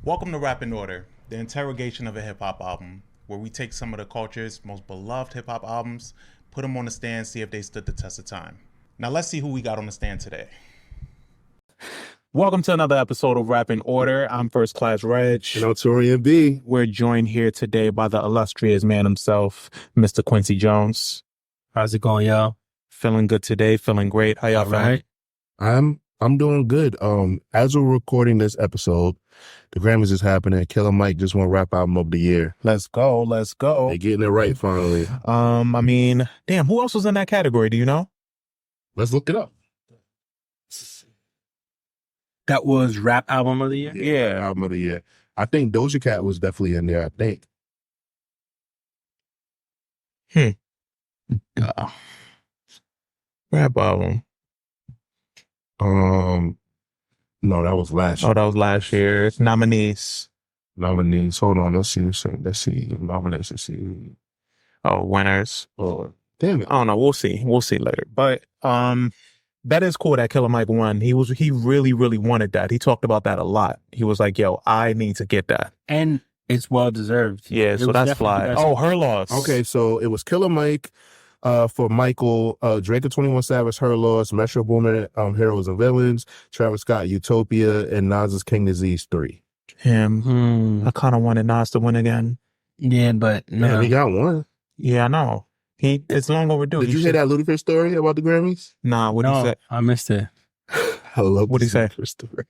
Welcome to Rap in Order, the interrogation of a hip-hop album, where we take some of the culture's most beloved hip-hop albums, put them on the stand, see if they stood the test of time. Now let's see who we got on the stand today. Welcome to another episode of Rap in Order. I'm First Class Regg. And I'm Taurian B. We're joined here today by the illustrious man himself, Mr. Quincy Jones. How's it going, y'all? Feeling good today, feeling great. How y'all feeling? Right. I'm doing good. As we're recording this episode, the Grammys is happening. Killer Mike just won Rap Album of the Year. Let's go. They're getting it right finally. Damn, who else was in that category? Do you know? Let's look it up. That was Rap Album of the Year? Yeah, Album of the Year. I think Doja Cat was definitely in there, I think. Rap album. No, that was last year. Oh, that was last year. Nominees. Hold on, let's see. Nominations. Let's see. Oh, winners. Oh, damn it. I don't know. We'll see later. But that is cool that Killer Mike won. He really, really wanted that. He talked about that a lot. He was like, yo, I need to get that. And it's well deserved. Yeah, so that's fly. Oh, Her Loss. Okay, so it was Killer Mike for Michael, Drake and 21 Savage, Her Loss, Metro Boomin, Heroes and Villains, Travis Scott, Utopia, and Nas's King Disease 3. Him. I kind of wanted Nas to win again. Yeah, but no. Man, he got one. Yeah, I know. It's long overdue. Did you hear that Ludacris story about the Grammys? Nah, what did he say? I missed it. I love what did he say? Story.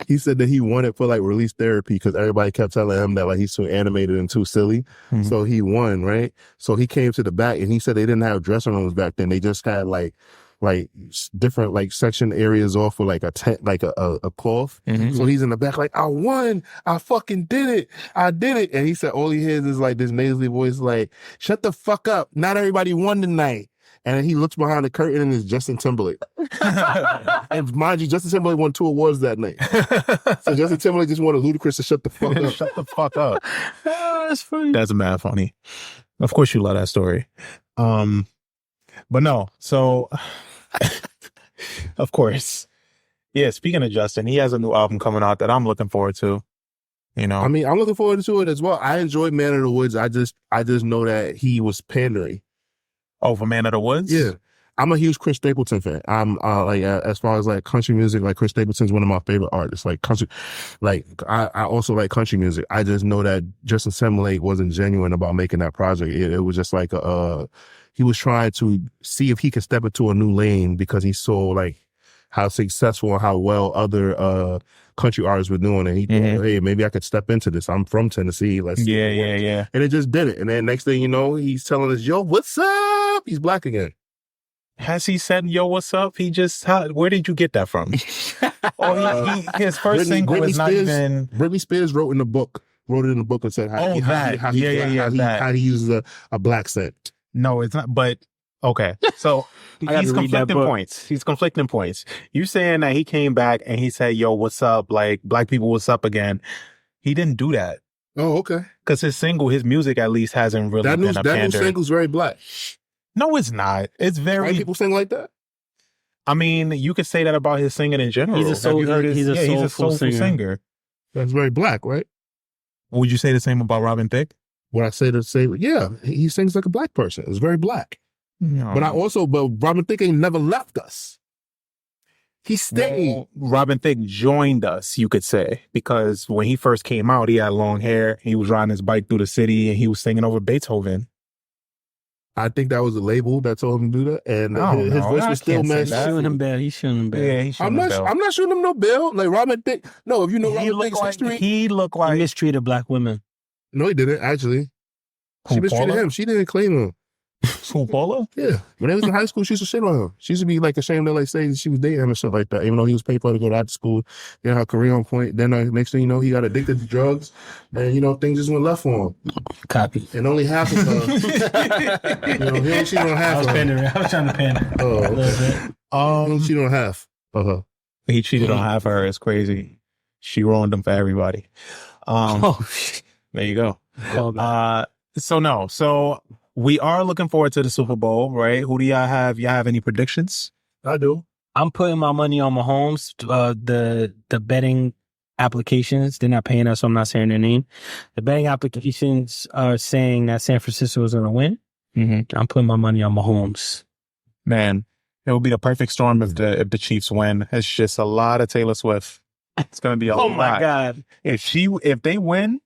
He said that he wanted for like release therapy because everybody kept telling him that like he's too animated and too silly. Mm-hmm. So he won, right? So he came to the back and he said they didn't have dressing rooms back then. They just had like different like section areas off with like a tent, like a cloth. Mm-hmm. So he's in the back like, I won. I fucking did it. I did it. And he said all he hears is like this nasally voice like, shut the fuck up. Not everybody won tonight. And then he looks behind the curtain and it's Justin Timberlake. And mind you, Justin Timberlake won 2 awards that night. So Justin Timberlake just wanted Ludacris to shut the fuck up. Shut the fuck up. That's funny. That's mad funny. Of course you love that story. But no, so of course. Yeah, speaking of Justin, he has a new album coming out that I'm looking forward to. You know? I mean, I'm looking forward to it as well. I enjoyed Man of the Woods. I just know that he was pandering. Oh, for Man of the Woods? Yeah. I'm a huge Chris Stapleton fan. I'm as far as like country music, like Chris Stapleton's one of my favorite artists. Like country, like I also like country music. I just know that Justin Timberlake wasn't genuine about making that project. It was just like he was trying to see if he could step into a new lane because he saw like how successful and how well other country artists were doing, and he thought, hey, maybe I could step into this. I'm from Tennessee. Let's see. Yeah. And it just did it. And then next thing you know, he's telling us, yo, what's up? He's black again. Has he said, yo, what's up? Where did you get that from? His first single is not even... Britney Spears wrote it in the book and said how he uses a black scent. No, it's not, but... Okay, so he's conflicting points. You saying that he came back and he said, yo, what's up? Like, black people, what's up again? He didn't do that. Oh, okay. Because his music at least hasn't really been a pander. That new single's very black. No, it's not. It's very... White people sing like that? I mean, you could say that about his singing in general. He's a soulful singer. That's very black, right? Would you say the same about Robin Thicke? Would I say the same? Yeah, he sings like a black person. It's very black. No. But Robin Thicke ain't never left us. He stayed. Well, Robin Thicke joined us, you could say, because when he first came out, he had long hair. He was riding his bike through the city and he was singing over Beethoven. I think that was a label that told him to do that, and his voice was still mad. He's shooting him bail. Yeah, he's shooting him bail. I'm not shooting him no bail. Like Robin Thicke. No, if you know Robin Thicke's history, he looked like he mistreated black women. No, he didn't actually. She mistreated him. She didn't claim him. Polo? Yeah. When they was in high school, she used to shit on him. She used to be like ashamed to like say she was dating him and stuff like that, even though he was paid for to go to after school, get her career on point. Then next thing you know, he got addicted to drugs, and things just went left for him. Copy. And only half of her, he only cheated on half of her. I was trying to pander. Oh, okay. He only cheated on half of her. He cheated on half of her. It's crazy. She ruined him for everybody. There you go. So we are looking forward to the Super Bowl, right? Who do y'all have? Y'all have any predictions? I do. I'm putting my money on Mahomes. The betting applications, they're not paying us, so I'm not saying their name. The betting applications are saying that San Francisco is going to win. Mm-hmm. I'm putting my money on Mahomes. Man, it will be the perfect storm if the Chiefs win. It's just a lot of Taylor Swift. It's going to be a lot. Oh my God. If they win,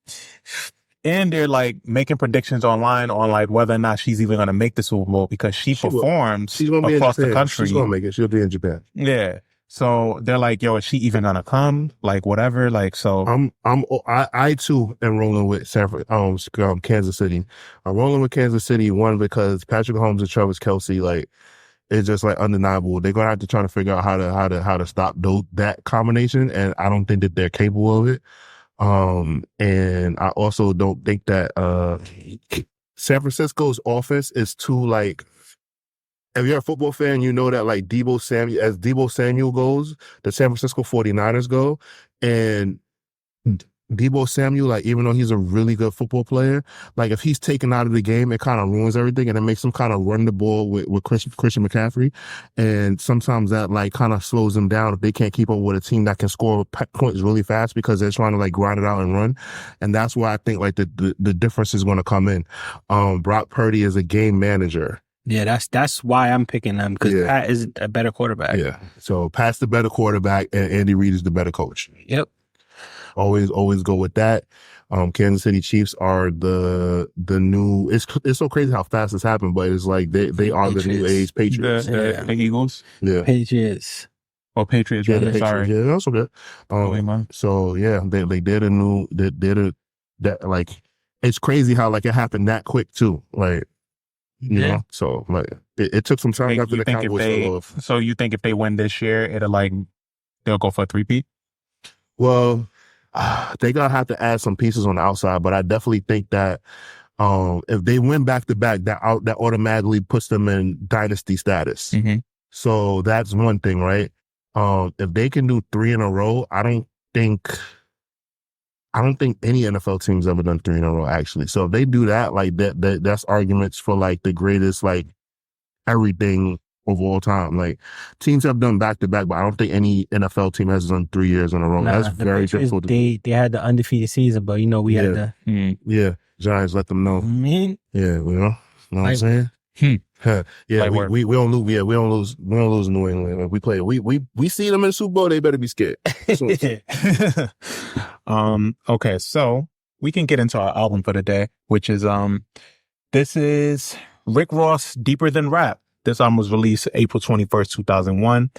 and they're like making predictions online on like whether or not she's even going to make the Super Bowl because she performs across the country. She's going to make it. She'll be in Japan. Yeah. So they're like, yo, is she even going to come? Like whatever. Like, so I too am rolling with Kansas City. I'm rolling with Kansas City, one, because Patrick Mahomes and Travis Kelce, like, it's just like undeniable. They're gonna have to try to figure out how to stop that combination, and I don't think that they're capable of it. And I also don't think that San Francisco's offense is too, like, if you're a football fan, you know that like Deebo Samuel goes, the San Francisco 49ers go, and Deebo Samuel, like, even though he's a really good football player, like, if he's taken out of the game, it kind of ruins everything, and it makes him kind of run the ball with Christian McCaffrey, and sometimes that, like, kind of slows them down if they can't keep up with a team that can score points really fast because they're trying to, like, grind it out and run, and that's where I think, like, the difference is going to come in. Brock Purdy is a game manager. Yeah, that's why I'm picking them, because Pat is a better quarterback. Yeah, so Pat's the better quarterback, and Andy Reid is the better coach. Yep. Always go with that. Kansas City Chiefs are the new. It's so crazy how fast this happened, but it's like they are the new age Patriots. The Eagles. Yeah. Patriots. Oh, Patriots. Yeah, Right? Sorry. Yeah, that's okay. So yeah, they did a new. They did a that, like, it's crazy how, like, it happened that quick too. Like, you know. So, like, it took some time after the Cowboys fell off. So you think if they win this year, they'll go for a 3-peat? Well, they gonna have to add some pieces on the outside, but I definitely think that if they win back to back, that automatically puts them in dynasty status. Mm-hmm. So that's one thing, right? If they can do 3 in a row, I don't think any NFL team's ever done 3 in a row, actually. So if they do that, like, that's arguments for, like, the greatest, like, everything of all time. Like, teams have done back to back, but I don't think any NFL team has done 3 years in a row. That's very difficult to do. They had the undefeated season, but we had the Giants let them know. Man. Yeah, know what I'm saying? Yeah, we don't lose. Yeah, we don't lose New England. If we play, we see them in the Super Bowl, they better be scared. Okay, so we can get into our album for the day, which is this is Rick Ross, Deeper Than Rap. This album was released April 21st, 2001.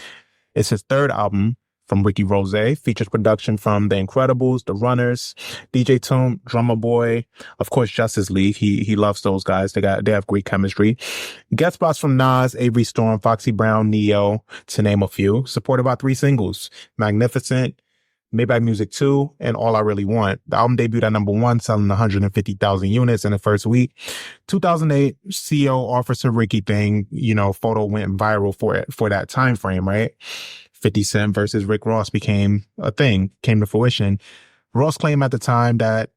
It's his third album from Ricky Rose. Features production from The Incredibles, The Runners, DJ Toom, Drummer Boy, of course, Justice League. He loves those guys. They have great chemistry. Guest spots from Nas, Avery Storm, Foxy Brown, Neo, to name a few. Supported by 3 singles: Magnificent, Maybach Music 2, and All I Really Want. The album debuted at number 1, selling 150,000 units in the first week. 2008, CEO Officer Ricky thing, photo went viral for that time frame, right? 50 Cent versus Rick Ross became a thing, came to fruition. Ross claimed at the time that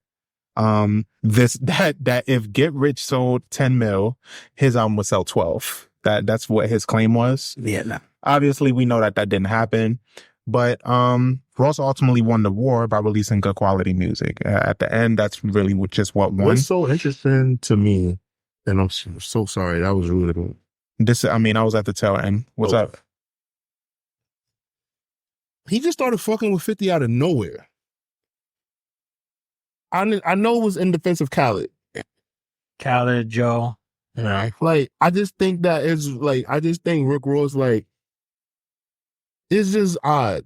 that if Get Rich sold 10 mil, his album would sell 12. That's what his claim was. Yeah. No. Obviously, we know that didn't happen. But Ross ultimately won the war by releasing good quality music. At the end, that's really just what won. What's so interesting to me, and I'm so sorry, that was rude of me. I was at the tail end. What's up? He just started fucking with 50 out of nowhere. I know it was in defense of Khaled. Khaled, Joe. Yeah. Like, I just think that it's like, I just think Rick Ross, like, it's just odd.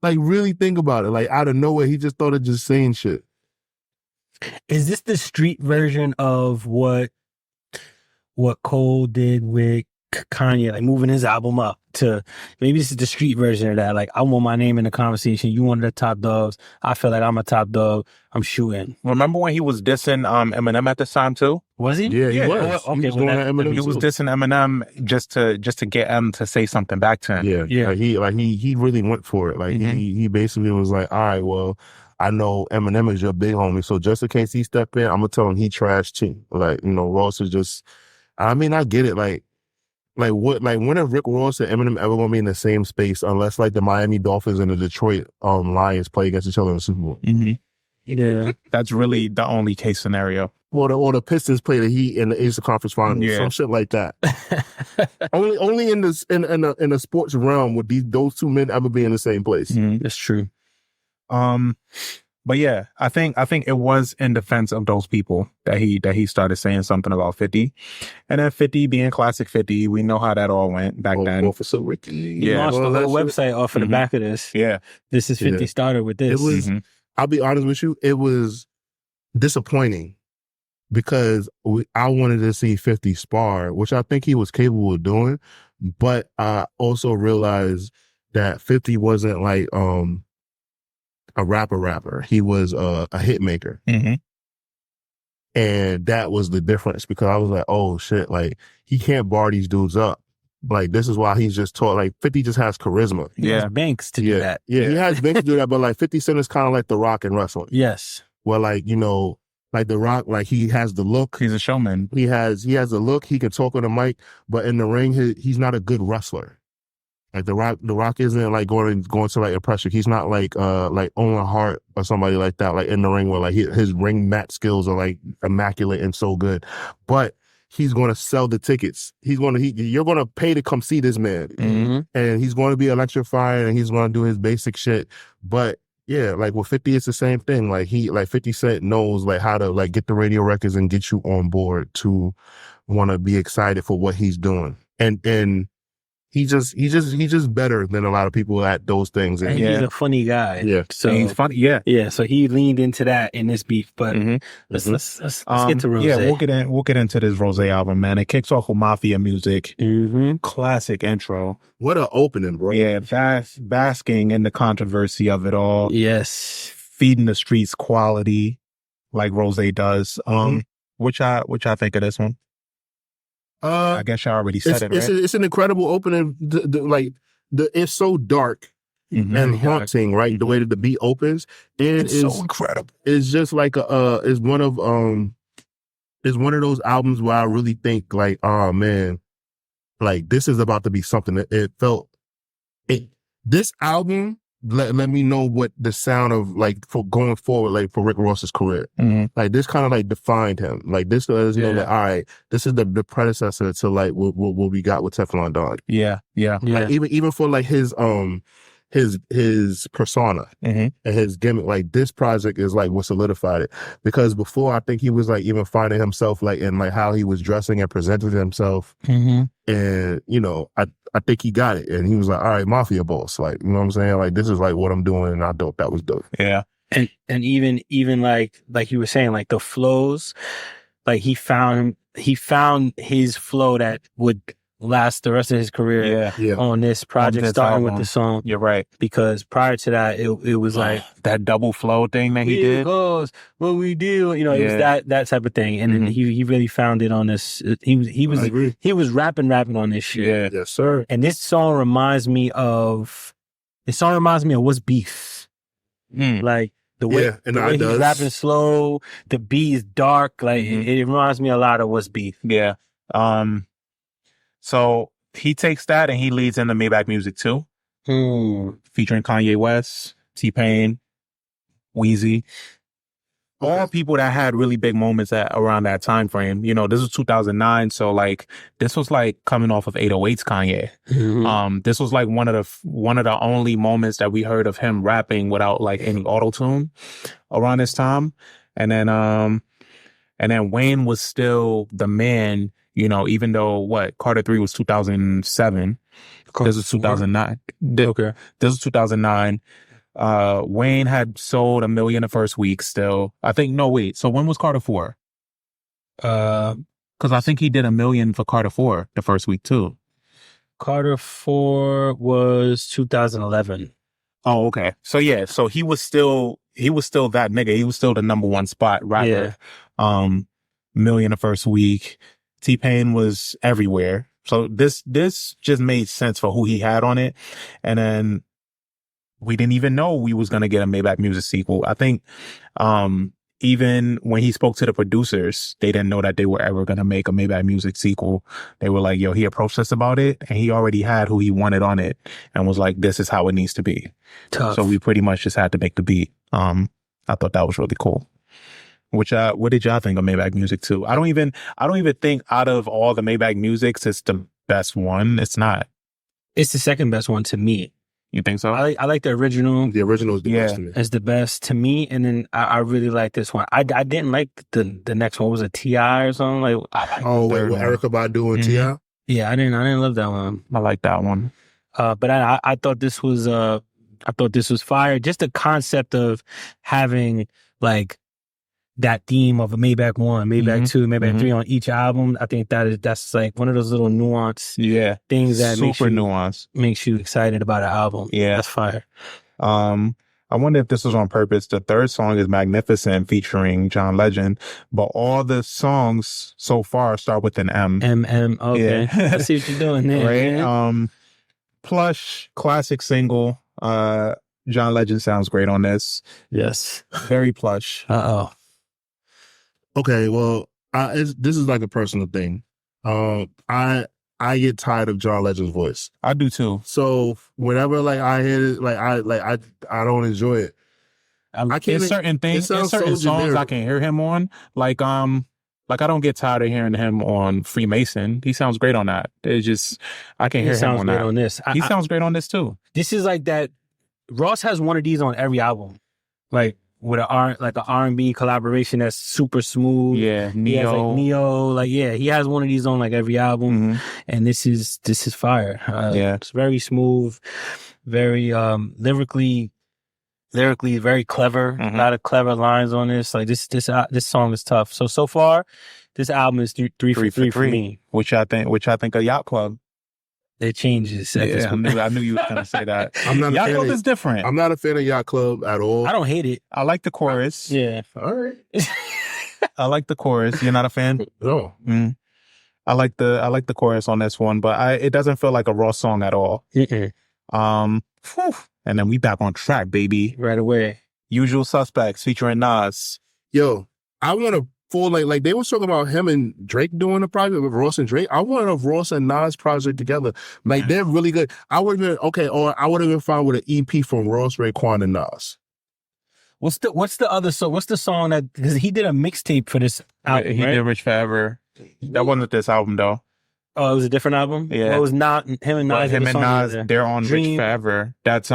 Like, really think about it. Like, out of nowhere, he just started just saying shit. Is this the street version of what what Cole did with Kanye, like moving his album up to maybe this is the street version of that. Like, I want my name in the conversation. You one of the top dogs. I feel like I'm a top dog. I'm shooting. Remember when he was dissing Eminem at this time too? Was he? Yeah, he Yeah. was. Okay, he was, well, doing that- Eminem He was too. dissing Eminem just to get M to say something back to him. Yeah, Yeah. he really went for it. Like he basically was like, all right, well, I know Eminem is your big homie, so just in case he step in, I'm gonna tell him he trash too. Like, you know, Ross is just. I mean, I get it. Like when have Rick Ross and Eminem ever gonna be in the same space unless like the Miami Dolphins and the Detroit Lions play against each other in the Super Bowl? Yeah. That's really the only case scenario. Or the Pistons play the Heat in the Eastern Conference Finals, Yeah. some shit like that. only in this in the sports realm would those two men ever be in the same place. That's true. But yeah, I think it was in defense of those people that he started saying something about 50. And then 50 being classic 50, we know how that all went back then. Officer Ricky. He Yeah. launched the whole website off of the back of this. Yeah. This is 50 Yeah. started with this. It was. I'll be honest with you. It was disappointing because I wanted to see 50 spar, which I think he was capable of doing, but I also realized that 50 wasn't like a rapper. He was a hit maker. And that was the difference because I was like, oh shit, like he can't bar these dudes up. Like this is why he's just taught. Like 50 just has charisma. He has Banks to do that. Yeah, he has Banks to do that, but like 50 Cent is kind of like The Rock in wrestling. Yes. Well, like, you know, like The Rock, like he has the look. He's a showman. He has the look. He can talk on the mic, but in the ring, he's not a good wrestler. Like The Rock isn't like going to like impress you. He's not like Owen Hart or somebody like that. Like in the ring where like his ring mat skills are like immaculate and so good, but he's going to sell the tickets. You're going to pay to come see this man, and he's going to be electrifying and he's going to do his basic shit. But yeah, like with 50, it's the same thing. Like 50 Cent knows like how to like get the radio records and get you on board to want to be excited for what he's doing. And he's just better than a lot of people at those things. And he's a funny guy. Yeah. So And he's funny. Yeah. Yeah. So he leaned into that in this beef. But let's get to Rose. Yeah, we'll get into this Rose album, man. It kicks off with Mafia music. Classic intro. What an opening, bro. Yeah, basking in the controversy of it all. Yes. Feeding the streets quality like Rose does. Which I think of this one. I guess I already said it, right? It's an incredible opening. It's so dark and haunting, right? The way that the beat opens, and It's so incredible. It's just like it's one of those albums where I really think like, oh man, like this is about to be something. This album let me know what the sound of like for going forward, like for Rick Ross's career. Like this kind of like defined him. Like this let us know that, all right, this is the predecessor to like what we got with Teflon Don. Yeah. Like even for like his persona and his gimmick, like this project is like what solidified it. Because before I think he was like even finding himself like in like how he was dressing and presenting himself. And you know, I think he got it, and he was like, all right, Mafia boss, like, you know what I'm saying? Like this is like what I'm doing, and I thought that was dope. Yeah. And even like you were saying, like the flows, like he found his flow that would last the rest of his career on this project, starting with the song. You're right. Because prior to that, it was like that double flow thing that he did. Goes what we do, you know, it was that type of thing. And then he really found it on this. He was rapping on this shit. Yeah. Yes, sir. And this song reminds me of What's Beef. Like the way, he's rapping slow, the beat is dark. Like it reminds me a lot of What's Beef. Yeah. So he takes that and he leads into Maybach Music too, featuring Kanye West, T-Pain, Weezy. All people that had really big moments around that time frame. You know, this was 2009, so like this was like coming off of 808's Kanye. This was like one of the only moments that we heard of him rapping without like any auto-tune around this time. And then Wayne was still the man. You know, even though Carter 3 was 2007, this was 2009. Okay. This was 2009. Wayne had sold 1 million the first week still. I think, no, wait. So when was Carter 4? Because I think he did 1 million for Carter 4 the first week too. Carter 4 was 2011. Oh, okay. So yeah, so he was still that nigga. He was still the number one spot rapper. Yeah. Million the first week. T-Pain was everywhere. So this just made sense for who he had on it. And then we didn't even know we was gonna get a Maybach Music sequel. I think even when he spoke to the producers, they didn't know that they were ever going to make a Maybach Music sequel. They were like, yo, he approached us about it and he already had who he wanted on it and was like, this is how it needs to be. Tough. So we pretty much just had to make the beat. I thought that was really cool. What did y'all think of Maybach Music 2? I don't even think out of all the Maybach Musics, it's the best one. It's not. It's the second best one to me. You think so? I like the original. The original is the best to me. It's the best to me, and then I really like this one. I didn't like the next one. Was it T.I. or something? Like with Erykah Badu and T.I.? Yeah, I didn't love that one. I like that one. But I thought this was fire. Just the concept of having like that theme of a Maybach 1, Maybach 2, Maybach 3 on each album. I think that's like one of those little nuanced things that makes you excited about an album. Yeah. That's fire. I wonder if this was on purpose. The third song is Magnificent featuring John Legend, but all the songs so far start with an M. Okay. Yeah. I see what you're doing there. Right? Man. Plush, classic single. John Legend sounds great on this. Yes. Very plush. Uh-oh. Okay, well, this is like a personal thing. I get tired of John Legend's voice. I do too. So whenever like I hear it, I don't enjoy it. I can't. In certain things, in certain songs, I can hear him on. Like I don't get tired of hearing him on Freemason. He sounds great on that. It's just I can hear him on that. On this. He sounds great on this too. This is like that. Ross has one of these on every album, like with an R&B collaboration that's super smooth. Yeah, Neo. He has like Neo. He has one of these on like every album, and this is fire. It's very smooth, very lyrically very clever. A lot of clever lines on this. Like this song is tough. So far, this album is three for three for me. Which I think of Yacht Club. It changes. Yeah, I knew you were going to say that. Yacht Club is different. I'm not a fan of Yacht Club at all. I don't hate it. I like the chorus. Yeah. All right. I like the chorus. You're not a fan? No. I like the chorus on this one, but it doesn't feel like a Raw song at all. And then we back on track, baby. Right away. Usual Suspects featuring Nas. Yo, I want a full like they were talking about him and Drake doing a project with Ross and Drake. I want a Ross and Nas project together. Like they're really good. I would have been okay, or I would have been fine with an EP from Ross, Raekwon, and Nas. What's the other song? What's the song that because he did a mixtape for this album? He did Rich Forever. That wasn't this album though. Oh, it was a different album? Yeah. Well, it was not him and Nas. Him and Nas, they're on Rich Forever. That's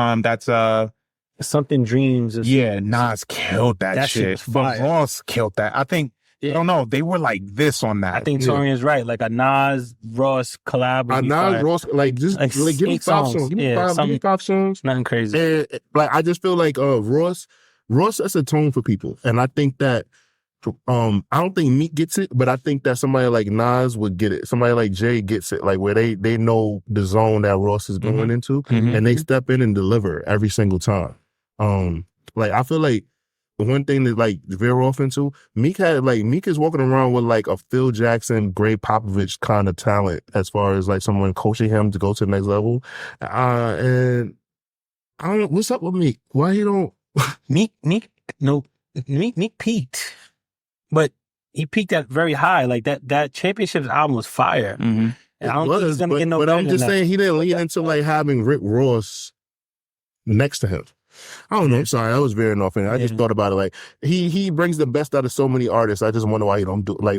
Something Dreams. Nas killed that shit. But Ross killed that. I think I don't know. They were like this on that. I think Taurian's right. Like a Nas Ross collab. A Nas Ross give me 5 songs. Give me 5 songs. Nothing crazy. And, I just feel like Ross sets a tone for people, and I think that I don't think Meek gets it, but I think that somebody like Nas would get it. Somebody like Jay gets it, like where they know the zone that Ross is going into, and they step in and deliver every single time. I feel like the one thing that like veer off into Meek is walking around with like a Phil Jackson, Greg Popovich kind of talent as far as like someone coaching him to go to the next level. And I don't know what's up with Meek. Why he don't Meek peaked, but he peaked at very high. Like that Championships album was fire. And I don't think he's gonna get no. But I'm just saying he didn't lead into into like having Rick Ross next to him. I don't know. I'm sorry, I was veering off, and I just thought about it. Like he brings the best out of so many artists. I just wonder why he don't do don't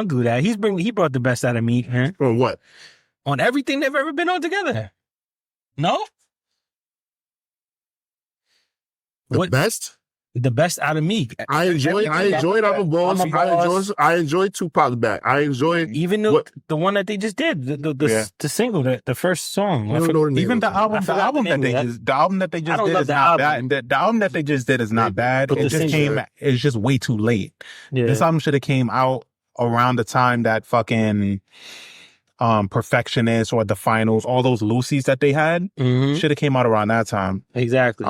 do that. He brought the best out of Meek, man. On what? On everything they've ever been on together. No. The best? The best out of Meek. I enjoyed I'm a Boss. I enjoyed Tupac's back. I enjoyed even the one that they just did, the single, the first song. Even the album that they just did is not bad. The album that they just did is not bad. It's just way too late. Yeah. This album should have came out around the time that fucking Perfectionist or the Finals, all those Lucy's that they had, should have came out around that time. Exactly.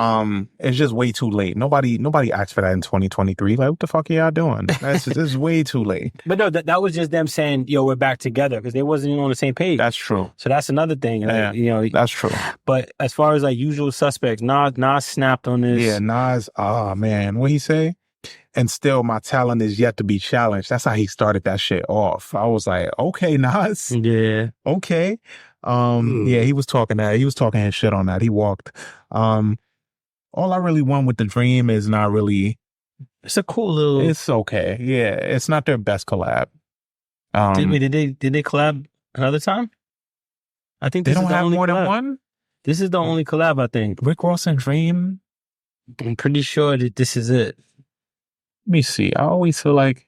It's just way too late. Nobody asked for that in 2023. Like, what the fuck are y'all doing? This is way too late. But no, that was just them saying, yo, we're back together, because they wasn't even on the same page. That's true. So that's another thing. Like, Yeah, that's true. But as far as like Usual Suspects, Nas snapped on this. Yeah, Nas, oh man, what he say? And still my talent is yet to be challenged. That's how he started that shit off. I was like, okay, Nas. Yeah. Okay. Yeah, he was talking his shit on that. He walked. All I really want with The Dream is not really. It's a cool little. It's okay. Yeah, it's not their best collab. Did they collab another time? I think they don't have more than one. This is the only collab, I think. Rick Ross and Dream. I'm pretty sure that this is it. Let me see. I always feel like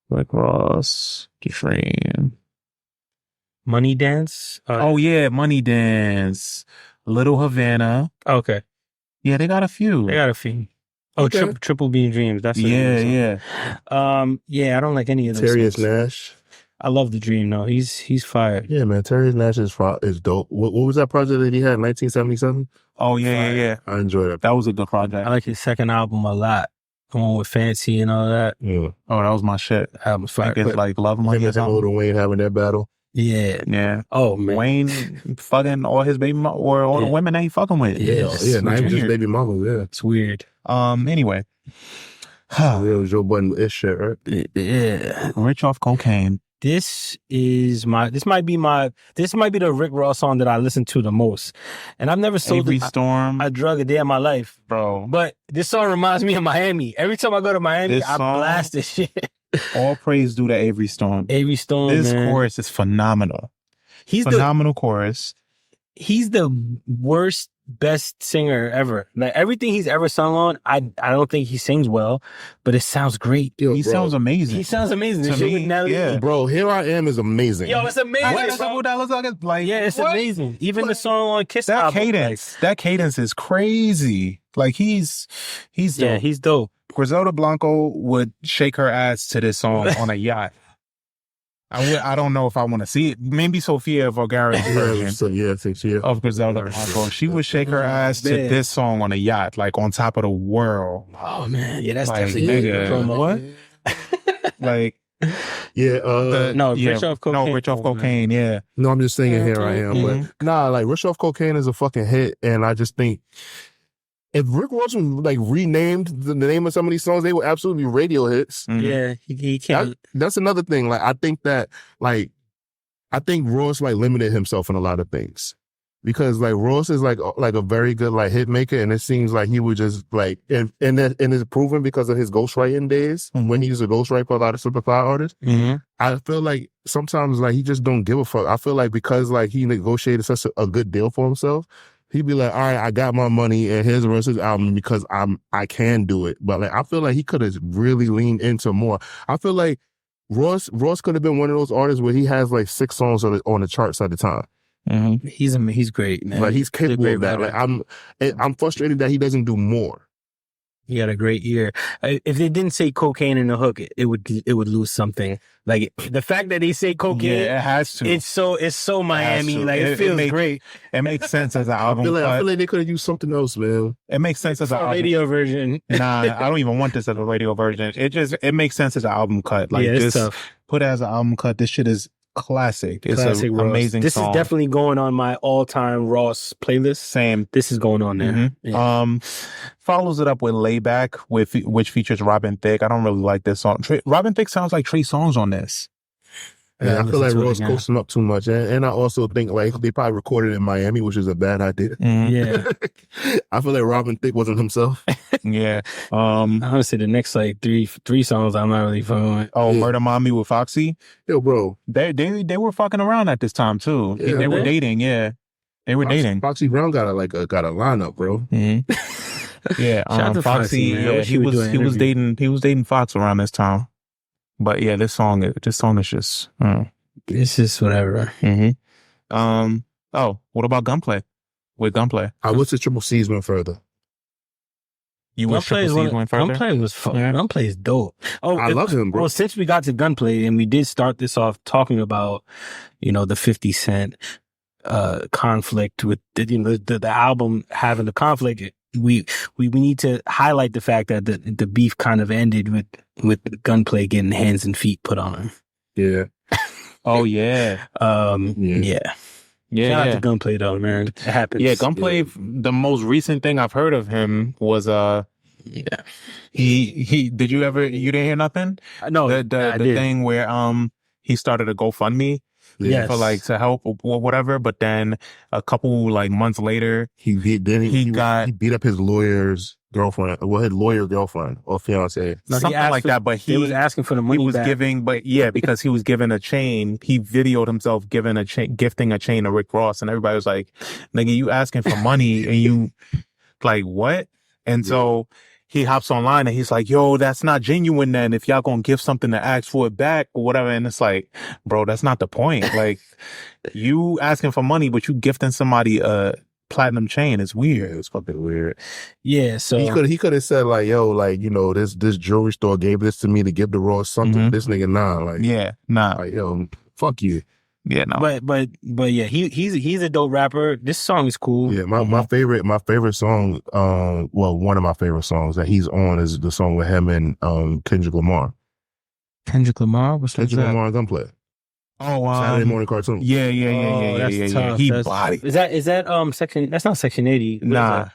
Rick Ross, Dream. Money Dance? Oh, yeah. Money Dance. Little Havana. Okay. Yeah, they got a few. Oh, okay. Triple B Dreams. That's yeah. Yeah, I don't like any of those. Terrius Nash. I love The Dream, though. He's fired. Yeah, man. Terrius Nash is dope. What was that project that he had in 1977? Oh, yeah. I enjoyed it. That was a good project. I like his second album a lot. The one with Fancy and all that. Yeah. Oh, that was my shit. Album's fire. I think it's like Love Money or something. Lil Wayne having that battle. Yeah. Oh, man. Wayne fucking all his baby or all the women that he fucking with. Yeah, not even just baby mama. Yeah. It's weird. Anyway. Real Joe Budden ish shit, right? Yeah. Rich off cocaine. This might be the Rick Ross song that I listen to the most. And I've never sold Avery Storm. a drug a day in my life. Bro. But this song reminds me of Miami. Every time I go to Miami, I blast this shit. All praise due to Avery Storm. Avery Storm, This man. chorus is phenomenal. He's phenomenal chorus. He's the worst, best singer ever. Like everything he's ever sung on, I don't think he sings well, but it sounds great. Yo, he sounds amazing. He sounds amazing. To me, yeah. Bro, Here I Am is amazing. Yo, it's amazing. It's amazing. Even the song on Kiss that album, cadence, that cadence is crazy. Like he's yeah, he's dope. Griselda Blanco would shake her ass to this song on a yacht. I don't know if I want to see it. Maybe Sofia Vergara's version of Griselda Blanco. She would shake her ass to this song on a yacht, like on top of the world. Oh man, yeah, that's like, definitely nigga, what? Like, Rich Off Cocaine. Rich Off Cocaine. Yeah. No, I'm just singing Here I Am, but nah, like Rich Off Cocaine is a fucking hit, and I just think if Rick Ross like renamed the name of some of these songs, they would absolutely be radio hits. Yeah, he can't. That's another thing. Like I think Ross like limited himself in a lot of things because like Ross is like a very good like hit maker, and it seems like he would just like and it's proven because of his ghostwriting days when he used to ghostwrite for a lot of Superfly artists. I feel like sometimes like he just don't give a fuck. I feel like because like he negotiated such a good deal for himself. He'd be like, all right, I got my money and here's the rest of the album because I can do it. But like, I feel like he could have really leaned into more. I feel like Ross could have been one of those artists where he has like 6 songs on the charts at the time. He's great, man. Like he's capable of that. Like I'm frustrated that he doesn't do more. He had a great year. If they didn't say cocaine in the hook, it would lose something. Like the fact that they say cocaine, yeah, it has to. It's so Miami. Like it feels great. It makes sense as an album. I feel like they could have used something else, man. It makes sense as an radio version. Nah, I don't even want this as a radio version. It makes sense as an album cut. Like it's just tough. Put it as an album cut. This shit is classic. It's an amazing This song. Is definitely going on my all-time Ross playlist. Same. This is going on there. Yeah. Follows it up with Layback, which features Robin Thicke. I don't really like this song. Robin Thicke sounds like 3 songs on this. Yeah, I feel like Ross coasting up too much, and I also think like they probably recorded in Miami, which is a bad idea. Yeah, I feel like Robin Thicke wasn't himself. Yeah, honestly, the next like three songs I'm not really fucking with. Murder Mommy with Foxy. Yo, bro, they were fucking around at this time too. Yeah, they were dating. Yeah, they were dating. Foxy Brown got a lineup, bro. Yeah, Foxy. Yeah, he was dating Fox around this time. But yeah, this song is just. It's just whatever. Oh, what about Gunplay? With Gunplay, I wish the Triple C's went further. You wish Triple C went further? Gunplay was fun. Yeah. Gunplay is dope. Oh, I love him, bro. Well, since we got to Gunplay and we did start this off talking about, the 50 Cent conflict with the album having the conflict, we need to highlight the fact that the beef kind of ended with Gunplay getting hands and feet put on him. Yeah. Oh yeah. Yeah. Shout out to Gunplay though, man. It happens. Yeah, Gunplay. The most recent thing I've heard of him was he did you didn't hear nothing? No, the thing where he started a GoFundMe. Yes. For to help or whatever, but then a couple months later, he beat up his lawyer's girlfriend, his lawyer girlfriend or fiance, something like that. But he was asking for the money. He was back. giving, because he was given a chain. He videoed himself gifting a chain to Rick Ross, and everybody was like, "Nigga, you asking for money and you like what?" And so he hops online and he's like, yo, that's not genuine then if y'all gonna give something to ask for it back or whatever. And it's like, bro, that's not the point. Like, you asking for money, but you gifting somebody a platinum chain. It's weird. It's fucking weird. Yeah, so he could have said like, yo, like, this jewelry store gave this to me to give the Ross something. Mm-hmm. This nigga, nah. Like, yeah, nah. Like, yo, fuck you. Yeah, no. But yeah, he's a dope rapper. This song is cool. Yeah, my favorite song, one of my favorite songs that he's on is the song with him and Kendrick Lamar. Kendrick Lamar? What's Kendrick that? Lamar Gunplay. Oh, Saturday morning cartoon. Yeah. Tough. He bodied. Is that section? That's not Section 80. Nah.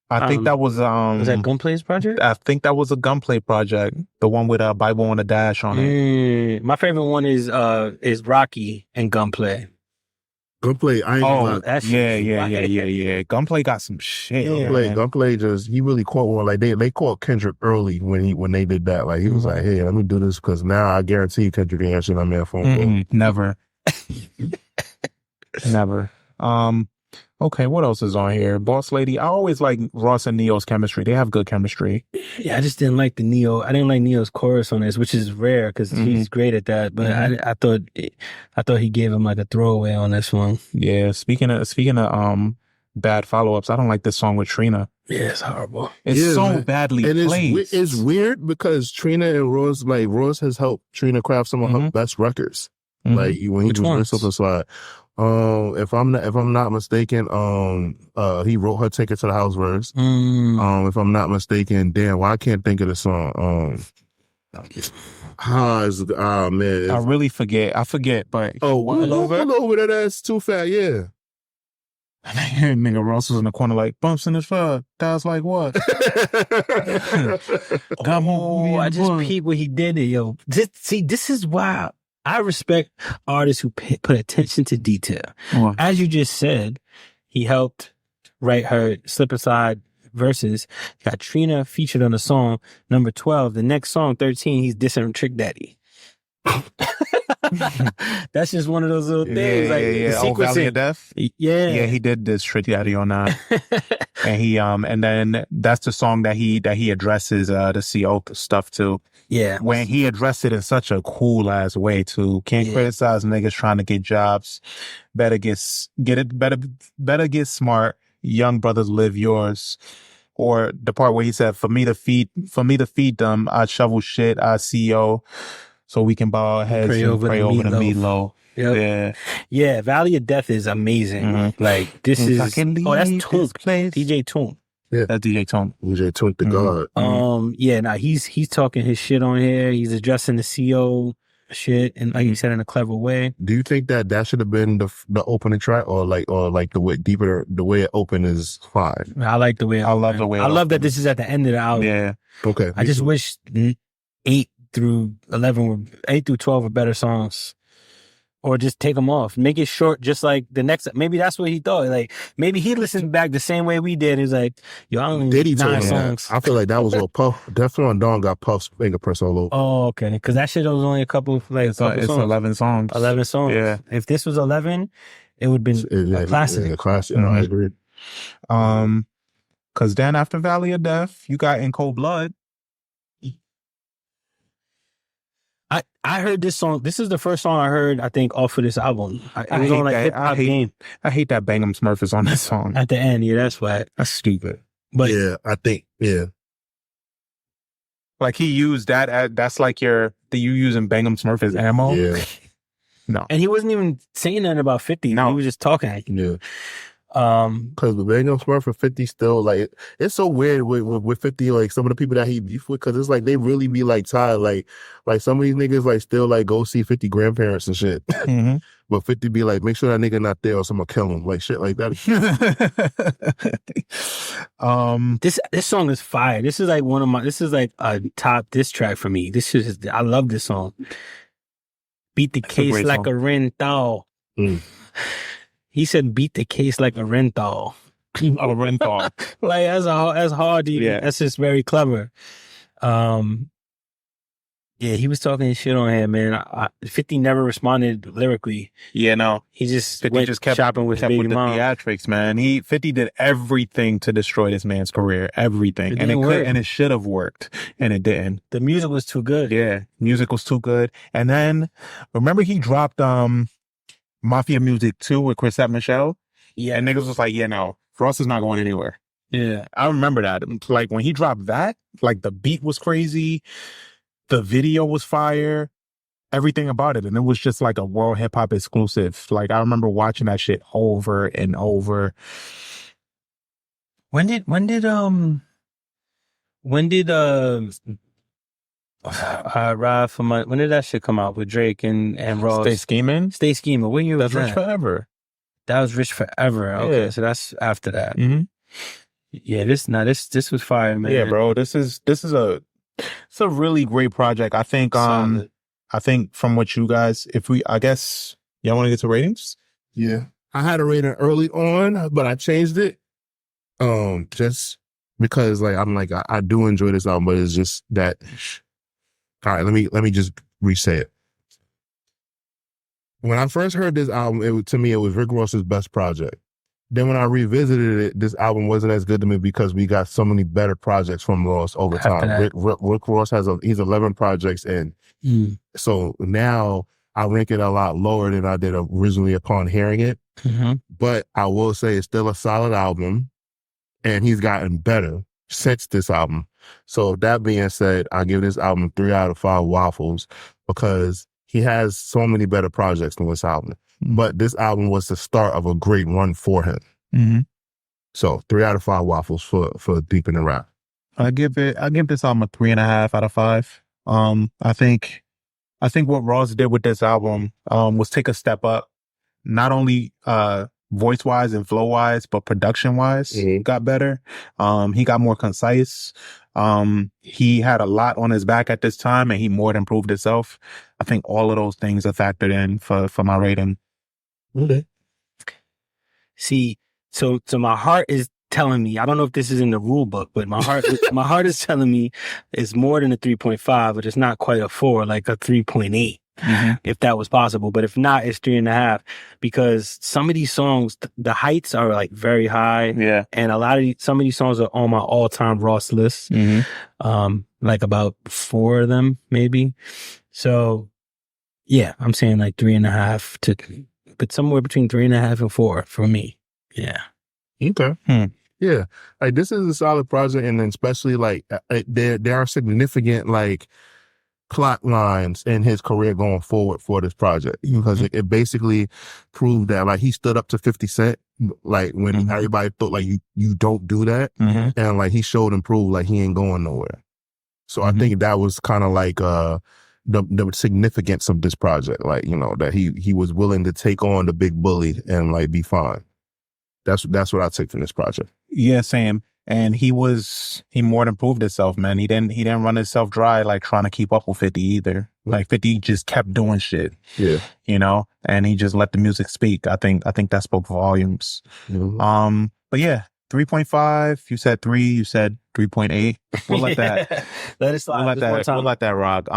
I think that was that Gunplay's project? I think that was a Gunplay project. The one with Bible on the Dash on it. My favorite one is Rocky and Gunplay. Gunplay, I ain't gonna lie. Yeah. Gunplay got some shit. Gunplay he really caught one. Like they caught Kendrick early when they did that. Like he was like, hey, let me do this because now I guarantee Kendrick ain't answering that man phone call. Never. Never. Okay, what else is on here? Boss Lady. I always like Ross and Neo's chemistry. They have good chemistry. Yeah, I just didn't like I didn't like Neo's chorus on this, which is rare because he's great at that. But I thought he gave him like a throwaway on this one. Yeah. Speaking of bad follow ups, I don't like this song with Trina. Yeah, it's horrible. It's so badly played. It's weird because Trina and Ross, like Ross has helped Trina craft some of her best records. Like when he was Up the Slide. If I'm not mistaken, he wrote her Ticket to the House verse. If I'm not mistaken, damn, I can't think of the song. Man. I really forget. I forget, but pull over that ass too fat, yeah. Nigga Ross was in the corner like bumps in his fuck. That was like what? I just peeped what he did it, yo. This is why I respect artists who put attention to detail. As you just said, he helped write her Slip Aside verses. Got Trina featured on the song number 12. The next song, 13, he's dissing Trick Daddy. That's just one of those little things. Oh, Valley of Death? Yeah, he did this Trick Daddy on that. And he and then that's the song that he addresses the CO stuff too. Yeah. When he addressed it in such a cool ass way too. Can't criticize niggas trying to get jobs. Better get smart. Young brothers live yours. Or the part where he said, for me to feed them, I shovel shit, I CO, so we can bow our heads and pray over the meatloaf. Yep. Yeah, Valley of Death is amazing. Like this is that's Toon. DJ Toon. Yeah, that's DJ Toon. DJ Toon the God. He's talking his shit on here. He's addressing the CO shit, and like you said, in a clever way. Do you think that should have been the opening track, or the way the way it opened is fine? I like the way. I love the way. I love that this is at the end of the album. Yeah. Okay. I just wish 8 through 12 were better songs. Or just take them off. Make it short, just like the next. Maybe that's what he thought. Like, maybe he listened back the same way we did. He's like, yo, I only need 9 songs. I feel like that was all Puff. Definitely on Dawn got Puff's fingerprints all over. Oh, okay. Because that shit was only a couple, it's 11 songs. 11 songs. Yeah. If this was 11, it would have been a classic. A classic. I agree. Because then after Valley of Death, you got In Cold Blood. I heard this song. This is the first song I heard, I think, off of this album. It was on like Hip Hop Game. I hate that Bang'em Smurf is on this song. At the end, yeah, that's why. That's stupid. But yeah, I think, yeah. Like he used that's like you using Bangum Smurf as ammo. Yeah. No. And he wasn't even saying nothing about 50. No. He was just talking. Yeah. Because the Bangum Smurf for 50 still like it's so weird with 50, like some of the people that he beef with, because it's like they really be like tied, like some of these niggas like still like go see 50 grandparents and shit. Mm-hmm. But 50 be like, make sure that nigga not there or someone kill him, like shit like that. This song is fire. This is like a top diss track for me. I love this song. Beat the case like song. a rental. He said, "Beat the case like a rental." A rental. Like that's hard. Yeah. That's just very clever. Yeah, he was talking shit on him, man. 50 never responded lyrically. Yeah, no. He just 50 went just kept shopping with kept baby with the mom. theatrics, man. 50 did everything to destroy this man's career. Everything. It And didn't work. and it should have worked. And it didn't. The music was too good. Yeah. Music was too good. And then remember he dropped Mafia Music 2 with Chris and Michelle? Yeah. And niggas was like, yeah, no, Ross is not going anywhere. Yeah. I remember that. Like when he dropped that, like the beat was crazy. The video was fire. Everything about it. And it was just like a world hip hop exclusive. Like I remember watching that shit over and over. When did Ride for My, when did that shit come out with Drake and Ross? Stay Scheming? Stay Scheming. When year was That's that? Rich Forever. That was Rich Forever. Okay, Yeah. so that's after that. Mm-hmm. Yeah, this was fire, man. Yeah, bro. It's a really great project. I think Solid. I think from what you guys, I guess y'all want to get to ratings? Yeah. I had a rating early on, but I changed it. Just because like I'm like I do enjoy this album, but it's just that. All right, let me just re-say it. When I first heard this album, to me it was Rick Ross's best project. Then when I revisited it, this album wasn't as good to me because we got so many better projects from Ross over time. Rick Ross he's 11 projects in. So now I rank it a lot lower than I did originally upon hearing it. Mm-hmm. But I will say it's still a solid album, and he's gotten better since this album. So that being said, I give this album 3 out of 5 waffles because he has so many better projects than this album. But this album was the start of a great run for him. Mm-hmm. So 3 out of 5 waffles for Deep in the Rap. I give this album a 3.5 out of 5. I think what Ross did with this album was take a step up, not only voice wise and flow wise, but production wise got better. He got more concise. He had a lot on his back at this time, and he more than proved himself. I think all of those things are factored in for my rating. Okay. See, so my heart is telling me, I don't know if this is in the rule book, but my heart is telling me it's more than a 3.5, but it's not quite a 4, like a 3.8. If that was possible, but if not, it's 3.5 because some of these songs, the heights are like very high, and some of these songs are on my all-time Ross list, like about 4 of them maybe. So yeah, I'm saying like 3.5 but somewhere between 3.5 and 4 for me. Yeah. Okay. Yeah, like this is a solid project, and then especially like there are significant like plot lines in his career going forward for this project because it basically proved that like he stood up to 50 Cent like when everybody thought like you don't do that, and like he showed and proved like he ain't going nowhere. So I think that was kind of like the significance of this project, like, you know, that he was willing to take on the big bully and like be fine. That's what I take from this project. Yeah, same. And he more than proved himself, man. He didn't run himself dry like trying to keep up with 50 either. Like 50 just kept doing shit. Yeah. You know, and he just let the music speak. I think that spoke volumes. But yeah, 3.5, you said 3, you said 3.8. We'll let that let it slide. We'll let that rock.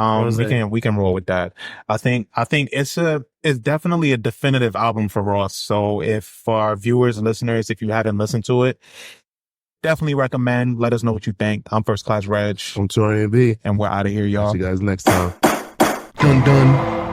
We can roll with that. I think it's definitely a definitive album for Ross. So if for our viewers and listeners, if you haven't listened to it, definitely recommend. Let us know what you think. I'm First Class Regg. I'm Taurian B. And we're out of here, y'all. See you guys next time. Dun dun.